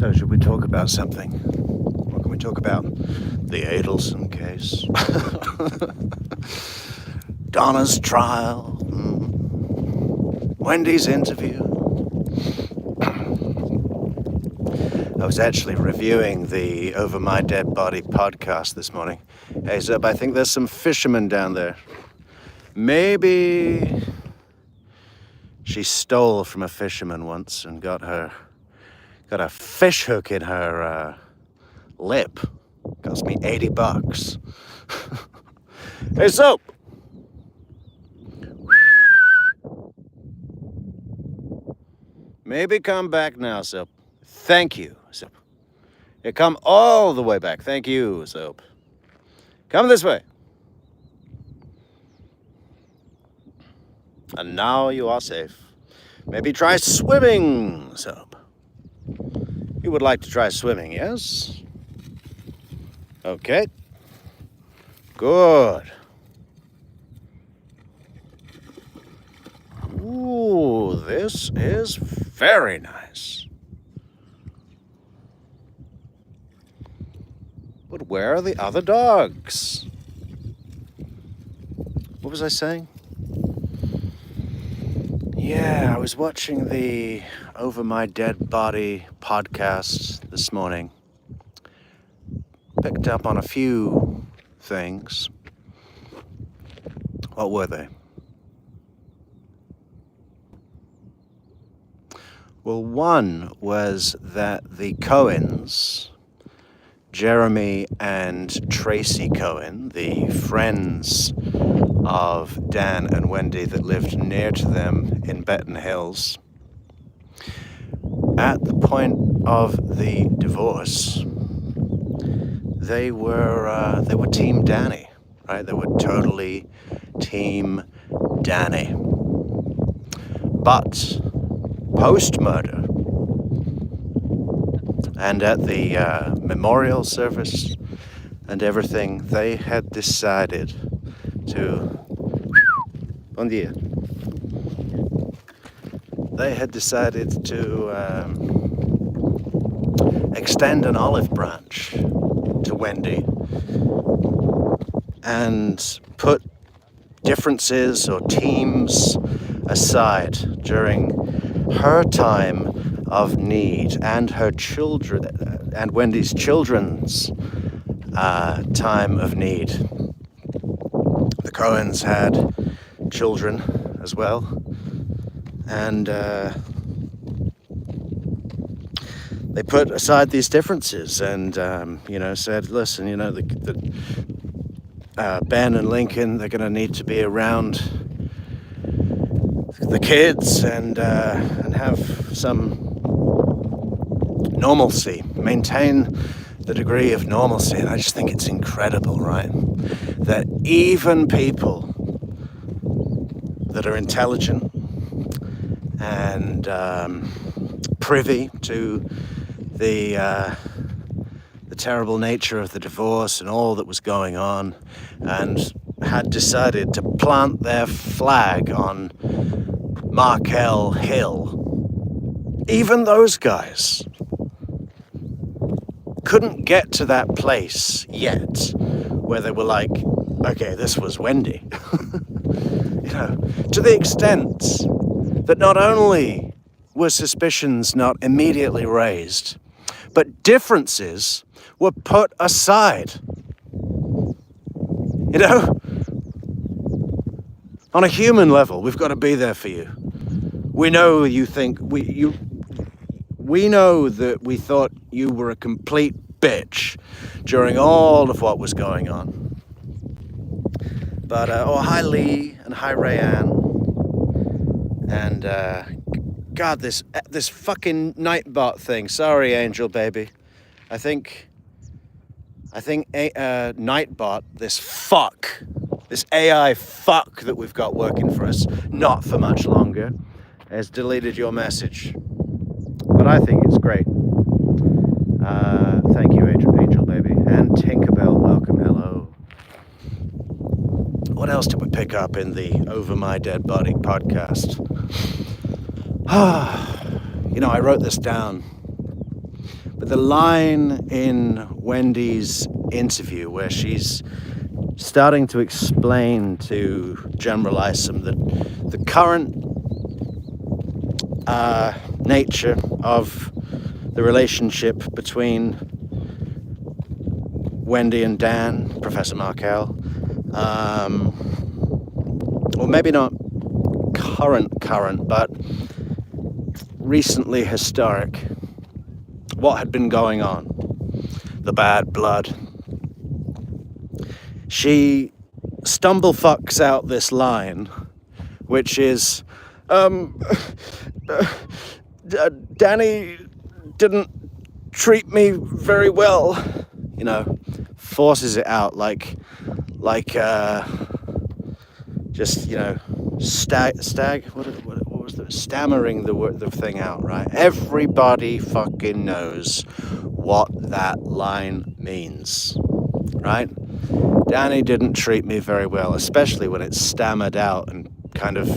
So should we talk about something? What can we talk about? The Adelson case. Donna's trial. Wendy's interview. I was actually reviewing the Over My Dead Body podcast this morning. Hey Zeb, I think there's some fishermen down there. Maybe she stole from a fisherman once and got a fish hook in her lip. Cost me $80. Hey Soap! Maybe come back now, Soap. Thank you, Soap. Yeah, come all the way back. Thank you, Soap. Come this way. And now you are safe. Maybe try swimming, Soap. You would like to try swimming, yes? Okay. Good. Ooh, this is very nice. But where are the other dogs? What was I saying? Yeah, I was watching the Over My Dead Body podcast this morning. Picked up on a few things. What were they? Well, one was that the Cohens, Jeremy and Tracy Cohen, the friends of Dan and Wendy that lived near to them in Benton Hills, at the point of the divorce, they were Team Danny, right? They were totally Team Danny. But post-murder, and at the memorial service and everything, they had decided to... Bom dia. They had decided to extend an olive branch to Wendy and put differences or teams aside during her time of need and her children and Wendy's children's time of need. The Cohens had children as well, and they put aside these differences and said, listen, Ben and Lincoln, they're going to need to be around the kids and have some normalcy, maintain the degree of normalcy. And I just think it's incredible, right? That even people that are intelligent and privy to the terrible nature of the divorce and all that was going on, and had decided to plant their flag on Markel Hill, even those guys couldn't get to that place yet where they were like, okay, this was Wendy. To the extent that not only were suspicions not immediately raised, but differences were put aside. On a human level, we've got to be there for you. We know you think we know that we thought you were a complete bitch during all of what was going on. But hi Lee and hi Rayanne. And God, this fucking Nightbot thing. Sorry, Angel baby. I think Nightbot, this AI fuck that we've got working for us, not for much longer, has deleted your message. But I think it's great. Thank you, Angel baby. And Tinkerbell, welcome, hello. What else did we pick up in the Over My Dead Body podcast? I wrote this down. But the line in Wendy's interview where she's starting to explain to General Isom that the current nature of the relationship between Wendy and Dan, Professor Markel, or maybe not current, but recently historic. What had been going on? The bad blood. She stumble-fucks out this line, which is, Danny didn't treat me very well. You know, forces it out like, just, you know, what was the stammering the thing out, right? Everybody fucking knows what that line means, right? Danny didn't treat me very well, especially when it's stammered out and kind of,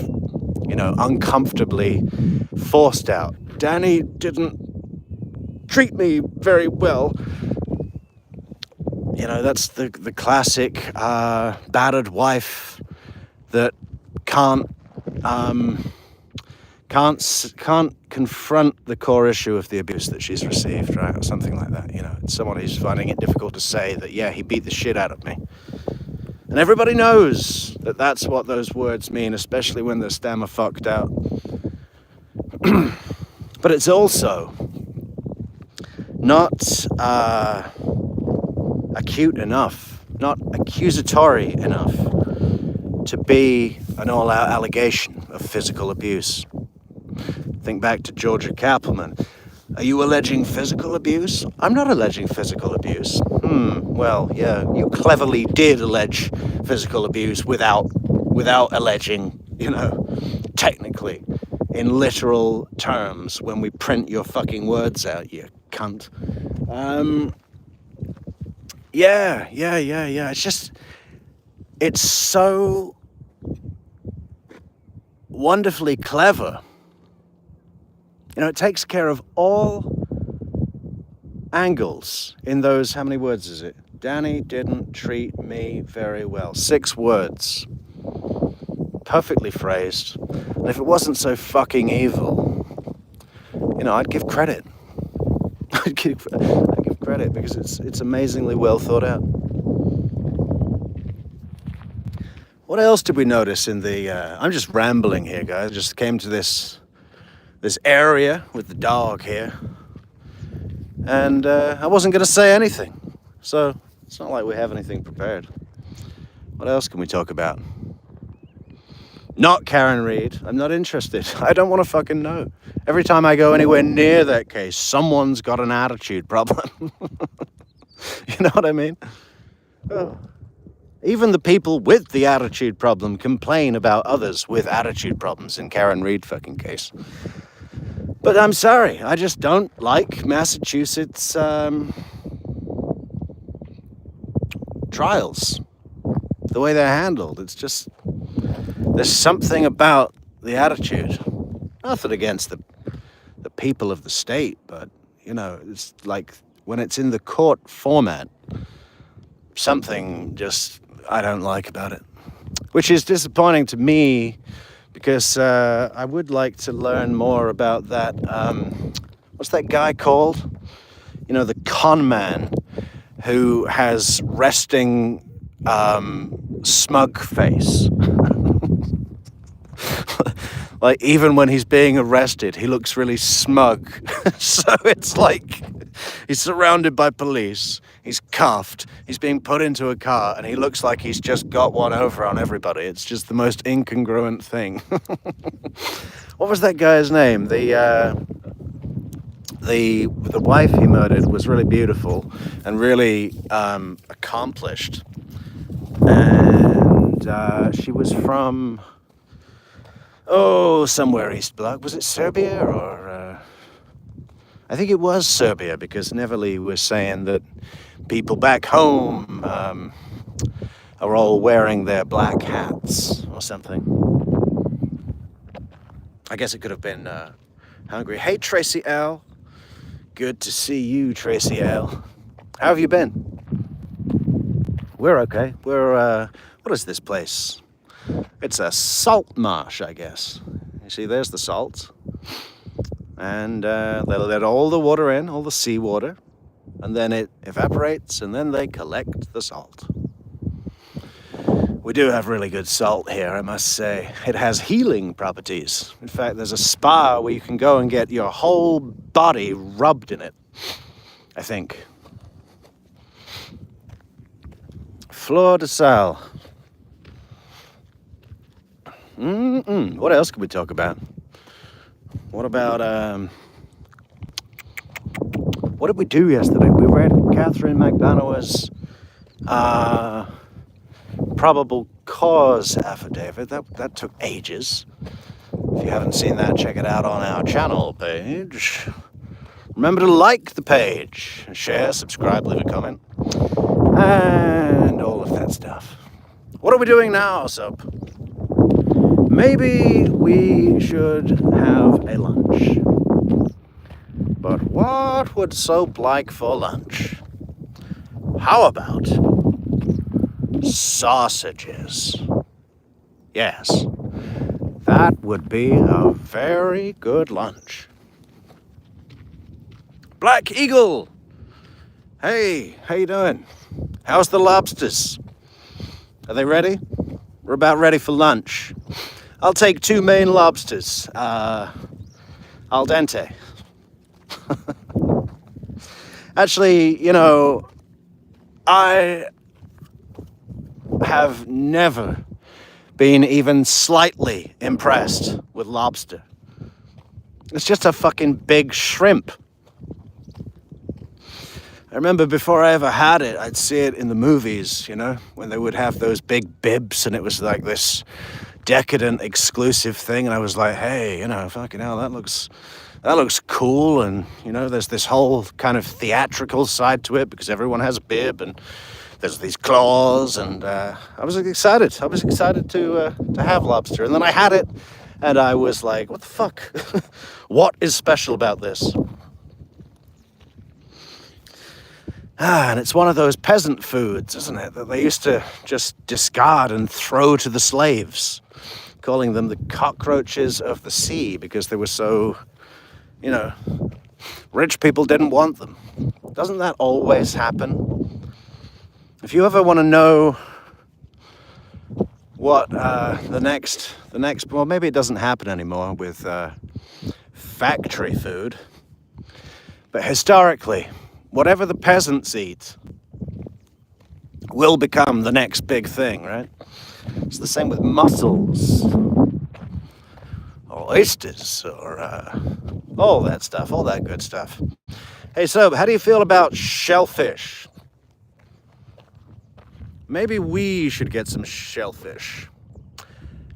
you know, uncomfortably forced out. Danny didn't treat me very well. You know, that's the classic battered wife that can't confront the core issue of the abuse that she's received, right, or something like that. You know, it's someone who's finding it difficult to say that, yeah, he beat the shit out of me. And everybody knows that that's what those words mean, especially when they're stammer fucked out. But it's also not acute enough, not accusatory enough to be an all-out allegation of physical abuse. Think back to Georgia Kappelman. Are you alleging physical abuse? I'm not alleging physical abuse. Well, yeah, you cleverly did allege physical abuse without alleging, you know, technically, in literal terms, when we print your fucking words out, you cunt. Yeah. It's so wonderfully clever. You know, it takes care of all angles in those, how many words is it? Danny didn't treat me very well. 6 words. Perfectly phrased. And if it wasn't so fucking evil, you know, I'd give credit. I'd give credit because it's amazingly well thought out. What else did we notice in the... I'm just rambling here, guys. I just came to this area with the dog here. And I wasn't going to say anything. So it's not like we have anything prepared. What else can we talk about? Not Karen Reed. I'm not interested. I don't want to fucking know. Every time I go anywhere near that case, someone's got an attitude problem. You know what I mean? Oh. Even the people with the attitude problem complain about others with attitude problems in Karen Reed fucking case. But I'm sorry, I just don't like Massachusetts trials. The way they're handled, it's just... There's something about the attitude. Nothing against the people of the state, but, you know, it's like when it's in the court format, something just I don't like about it. Which is disappointing to me because I would like to learn more about that, what's that guy called? You know, the con man who has resting smug face. Like, even when he's being arrested, he looks really smug. So it's like he's surrounded by police, he's cuffed, he's being put into a car, and he looks like he's just got one over on everybody. It's just the most incongruent thing. What was that guy's name? The wife he murdered was really beautiful and really accomplished. And she was from... somewhere East Bloc. Was it Serbia or... I think it was Serbia, because Neverly was saying that people back home are all wearing their black hats or something. I guess it could have been Hungary. Hey, Tracy L. Good to see you, Tracy L. How have you been? We're okay. What is this place? It's a salt marsh, I guess. You see, there's the salt. And they let all the water in, all the seawater, and then it evaporates, and then they collect the salt. We do have really good salt here, I must say. It has healing properties. In fact, there's a spa where you can go and get your whole body rubbed in it, I think. Fleur de sal. What else could we talk about? What about, what did we do yesterday? We read Catherine McDonough's probable cause affidavit. That took ages. If you haven't seen that, check it out on our channel page. Remember to like the page, share, subscribe, leave a comment, and all of that stuff. What are we doing now, Soap? Maybe we should have a lunch. But what would Soap like for lunch? How about sausages? Yes, that would be a very good lunch. Black Eagle! Hey, how you doing? How's the lobsters? Are they ready? We're about ready for lunch. I'll take 2 main lobsters, al dente. Actually, you know, I have never been even slightly impressed with lobster. It's just a fucking big shrimp. I remember before I ever had it, I'd see it in the movies, you know, when they would have those big bibs and it was like this decadent exclusive thing, and I was like, hey, you know, fucking hell, that looks cool, and you know, there's this whole kind of theatrical side to it because everyone has a bib and there's these claws, and I was excited to have lobster, and then I had it and I was like, what the fuck? What is special about this? And it's one of those peasant foods, isn't it, that they used to just discard and throw to the slaves, calling them the cockroaches of the sea because they were so, you know, rich people didn't want them. Doesn't that always happen? If you ever want to know what the next, well, maybe it doesn't happen anymore with factory food, but historically, whatever the peasants eat will become the next big thing, right? It's the same with mussels, or oysters, or all that stuff, all that good stuff. Hey, so how do you feel about shellfish? Maybe we should get some shellfish.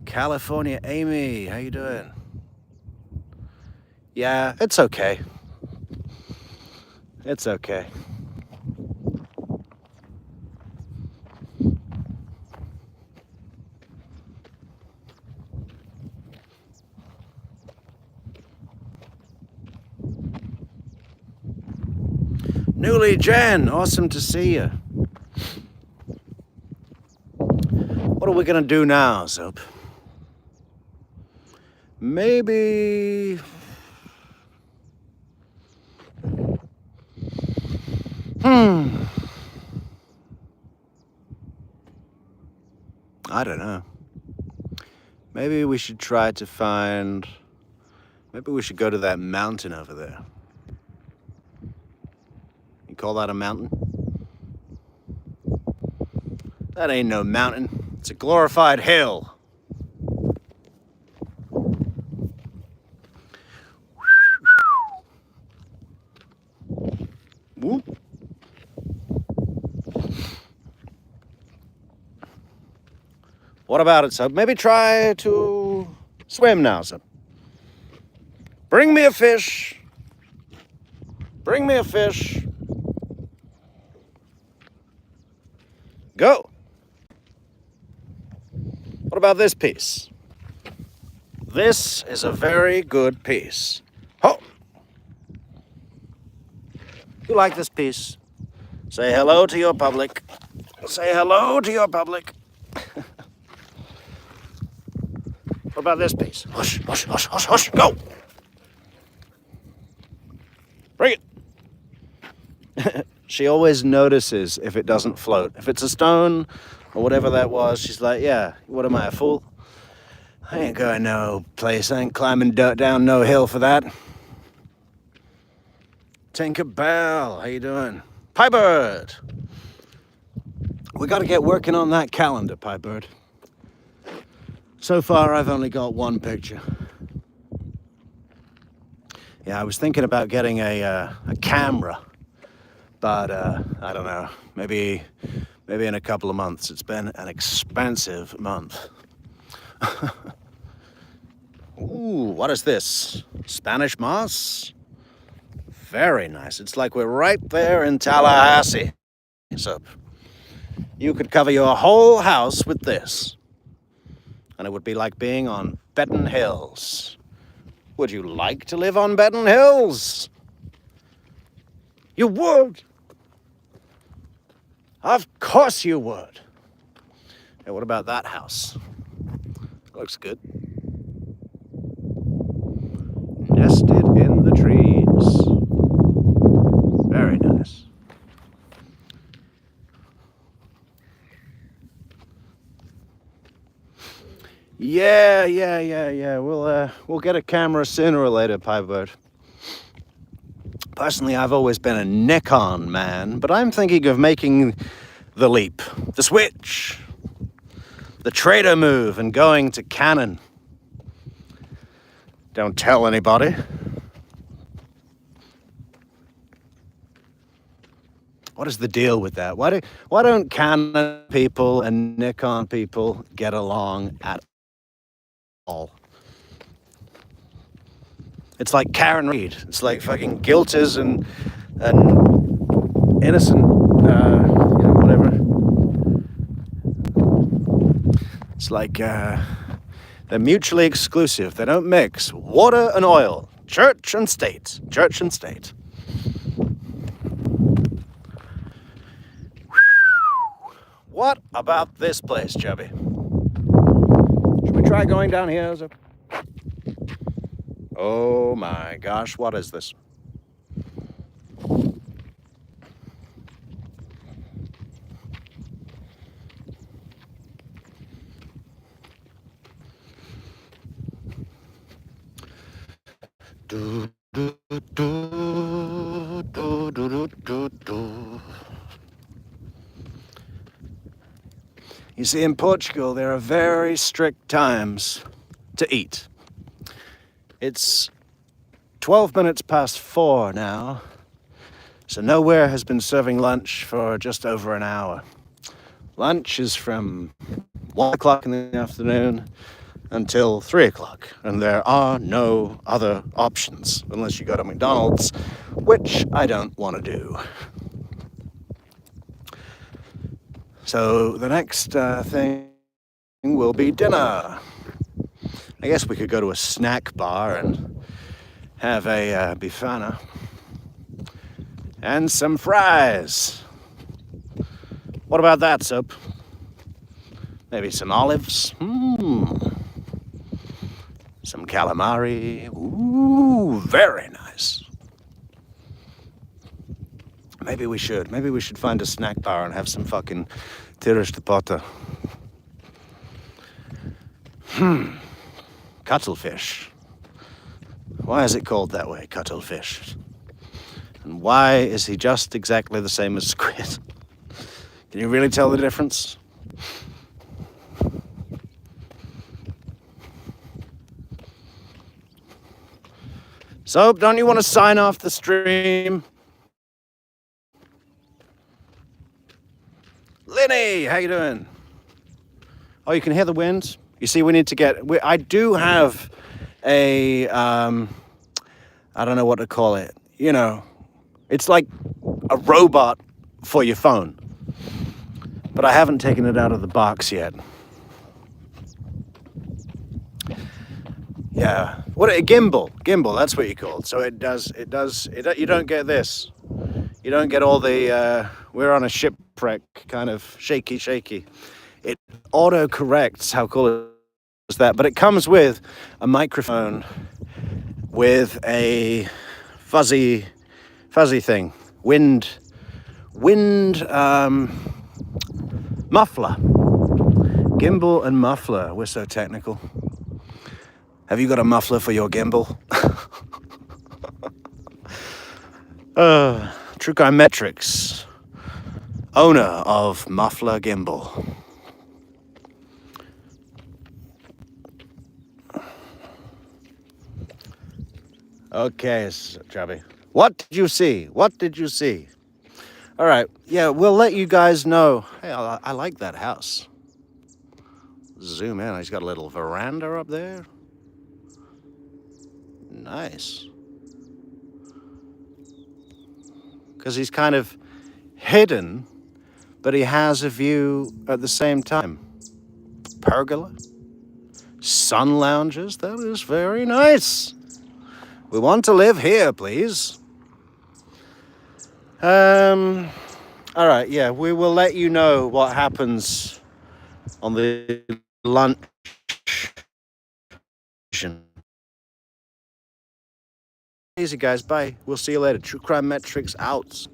California Amy, how you doing? Yeah, it's okay. It's okay. Newly Jen, awesome to see you. What are we gonna do now, Soap? Maybe... I don't know. Maybe we should try to find... Maybe we should go to that mountain over there. You call that a mountain? That ain't no mountain. It's a glorified hill. Whoop. What about it, Sub? Maybe try to swim now, Sub. Bring me a fish. Bring me a fish. Go. What about this piece? This is a very good piece. Oh. You like this piece? Say hello to your public. Say hello to your public. What about this piece? Hush, hush, hush, hush, hush, go! Bring it! She always notices if it doesn't float. If it's a stone or whatever that was, she's like, yeah, what am I, a fool? I ain't going no place. I ain't climbing down no hill for that. Tinkerbell, how you doing? Piebird! We got to get working on that calendar, Piebird. So far, I've only got one picture. Yeah, I was thinking about getting a camera, but I don't know. Maybe in a couple of months. It's been an expensive month. Ooh, what is this? Spanish moss? Very nice. It's like we're right there in Tallahassee. So you could cover your whole house with this, and it would be like being on Benton Hills. Would you like to live on Benton Hills? You would. Of course you would. Hey, what about that house? Looks good. Nested in the trees. Very nice. Yeah. We'll get a camera sooner or later, Piebird. Personally, I've always been a Nikon man, but I'm thinking of making the leap, the switch, the trader move, and going to Canon. Don't tell anybody. What is the deal with that? Why don't Canon people and Nikon people get along at all? It's like Karen Reed. It's like fucking guilters and innocent, whatever. It's like they're mutually exclusive. They don't mix. Water and oil. Church and state. Church and state. What about this place, Chubby? Should we try going down here? Oh my gosh, what is this? Do, do, do, do, do, do, do. You see, in Portugal, there are very strict times to eat. It's 12 minutes past 4 now, so nowhere has been serving lunch for just over an hour. Lunch is from 1 o'clock in the afternoon until 3 o'clock, and there are no other options unless you go to McDonald's, which I don't want to do. So the next thing will be dinner. I guess we could go to a snack bar and have a bifana and some fries. What about that, Soap? Maybe some olives? Some calamari? Ooh, very nice. Maybe we should find a snack bar and have some fucking tiras de pota. Cuttlefish. Why is it called that way, cuttlefish? And why is he just exactly the same as squid? Can you really tell the difference? Soap, don't you want to sign off the stream? Linny, how you doing? Oh, you can hear the wind? You see, we need to get... I do have a... I don't know what to call it. You know, it's like a robot for your phone. But I haven't taken it out of the box yet. Yeah. What a gimbal. Gimbal, that's what you call it. So you don't get this. You don't get all the, we're on a shipwreck, kind of shaky. It auto-corrects, how cool is that? But it comes with a microphone with a fuzzy thing, wind muffler, gimbal and muffler. We're so technical. Have you got a muffler for your gimbal? True Crime Metrix, owner of muffler gimbal. Okay, Chubby. What did you see? All right, yeah, we'll let you guys know. Hey, I like that house. Zoom in. He's got a little veranda up there. Nice. Because he's kind of hidden, but he has a view at the same time. Pergola, sun lounges. That is very nice. We want to live here, please. All right, yeah, we will let you know what happens on the lunch. Easy, guys. Bye. We'll see you later. True Crime Metrix out.